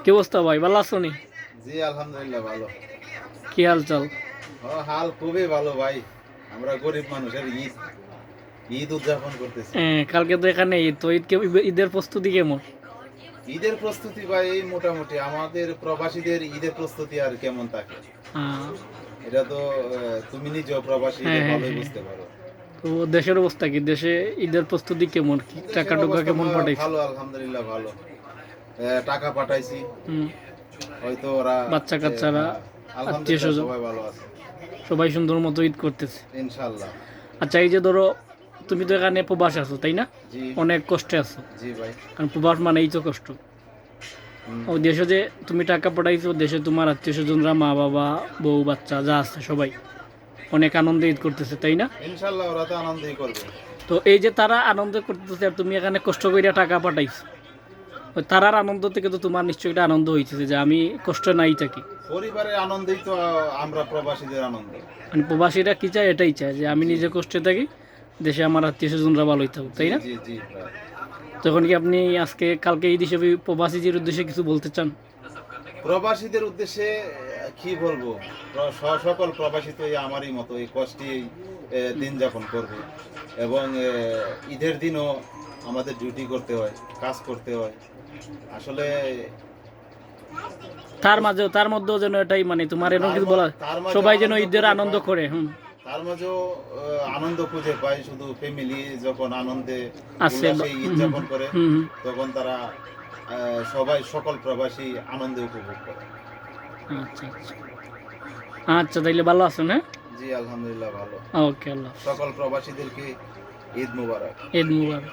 কি অবস্থা ভাই, ভালো আছো নি? জি আলহামদুলিল্লাহ ভালো। কি হাল চাল? হাল খুবই ভালো ভাই। আমরা গরিব মানুষের ঈদ ঈদ উদযাপন করতেছি। কালকে তো এখানে ঈদ, তো ঈদের প্রস্তুতি কেমন? ঈদের প্রস্তুতি ভাই এই মোটামুটি আমাদের প্রবাসীদের ঈদের প্রস্তুতি আর কেমন থাকে, আহ, এটা তো তুমি নিজেও প্রবাসী, হ্যাঁ এটা হ্যাঁ ভালোই হ্যাঁ। বুঝতে পারো। তো দেশের অবস্থা কি? দেশে ঈদের প্রস্তুতি কেমন? কি টাকা দেশের টুকা অবস্থা কেমন পাঠাইছে? ভালো আলহামদুলিল্লাহ ভালো। টাকা পাঠাইছি, হুম। হয়তো ওরা বাচ্চা কাচ্চারা, হ্যাঁ, আত্মীয় আলহামদুলিল্লাহ স্বজন, সবাই ভালো আছে সবাই সুন্দর মতো ঈদ করতেছে। ইনশাল্লাহ। আচ্ছা, এই যে ধরো তুমি তো এখানে প্রবাস আছো তাই না? জি অনেক কষ্টে আছো, জি ভাই। কারণ প্রবাস মানেই তো কষ্ট। হুম। ও দেশে যে তুমি টাকা পাঠাইছো, দেশে তোমার আত্মীয় স্বজনরা, মা বাবা, বউ বাচ্চা যা আছে সবাই অনেক আনন্দে ঈদ করতেছে তাই না? ইনশাল্লাহ ওরা তো আনন্দই করবে। তো এই যে তারা আনন্দ করতেছে আর তুমি এখানে কষ্ট করে টাকা পাঠাইছো, ওই তারার আনন্দ থেকে তো তোমার নিশ্চয়ই একটা আনন্দ হয়েছে যে আমি কষ্ট নাই থাকি। পরিবারের আনন্দেই তো আমরা প্রবাসীদের আনন্দ। মানে প্রবাসীরা কি চায়? এটাই চায় যে আমি জি নিজে কষ্টে থাকি, দেশে আমার আত্মীয় স্বজনরা ভালোই থাকুক জি তাই না? জি জি ভাই। তখন কি আপনি আজকে কালকে ঈদ হিসেবে প্রবাসীদের উদ্দেশ্যে কিছু বলতে চান? প্রবাসীদের উদ্দেশ্যে কি বলবো, সকল প্রবাসী তো এই আমারই মতো এই কষ্টেই দিন যাপন করবে, এবং ঈদের দিনও আমাদের ডিউটি করতে হয়, কাজ করতে হয় আসলে। তার মধ্যেও যেন এটাই মানে তোমার এরকম তার কিছু বলা, তার মাঝে সবাই যেন আনন্দ ঈদের খুঁজে আনন্দ পায়, করে। হুম। তার মাঝেও আনন্দ খুঁজে পায়, শুধু ফ্যামিলি যখন আনন্দে আছে উল্লাসে ঈদ হুম হুম যাপন করে হুম হুম। তখন তারা সবাই সকল প্রবাসী আনন্দে উপভোগ করে। আচ্ছা আচ্ছা। আচ্ছা তাইলে ভালো আছেন, হ্যাঁ? জি আলহামদুলিল্লাহ ভালো। ওকে, আল্লাহ হাফেজ। সকল প্রবাসীদেরকে ঈদ মুবারক। ঈদ মুবারক।